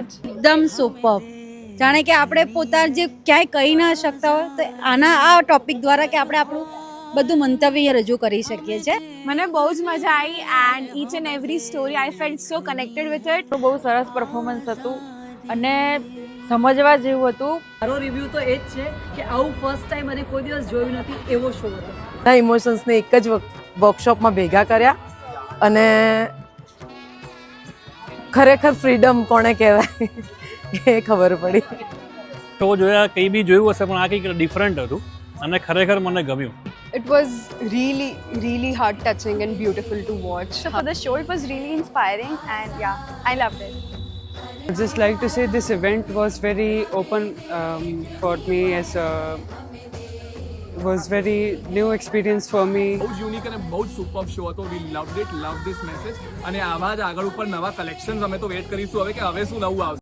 એકદમ સુપર. જાણે કે આપણે પોતાના જે ક્યાંય કહી ના શકતા હોય તો આ ટોપિક દ્વારા કે આપણે આપણું બધું મંતવ્ય રજૂ કરી શકીએ છીએ. મને બહુ જ મજા આવી and each and every story I felt so connected with it. બહુ સરસ પરફોર્મન્સ હતું અને સમજવા જેવું હતું. મારો રિવ્યૂ તો એ જ છે કે આવું ફર્સ્ટ ટાઈમ અને કોઈ દિવસ જોયું નથી એવો શો હતો. બધા ઇમોશન્સને એક જ વર્કશોપમાં ભેગા કર્યા અને ખરેખર ફ્રીડમ કોને કહેવાય એ ખબર પડી. શો જોયા કંઈ બી જોયું હશે પણ આ કંઈક ડિફરન્ટ હતું અને ખરેખર મને ગમ્યું. It was really heart touching and beautiful to watch. So for the show it was really inspiring and yeah, I loved it. I'd just like to say this event was very open for me as a was very new experience for me. બહુ જ unique અને બહુ જ super show હતો. We loved it, love this message અને આવા જ આગળ ઉપર નવા કલેક્શન્સ અમે તો વેટ કરીશું હવે કે હવે શું નવું આવશે.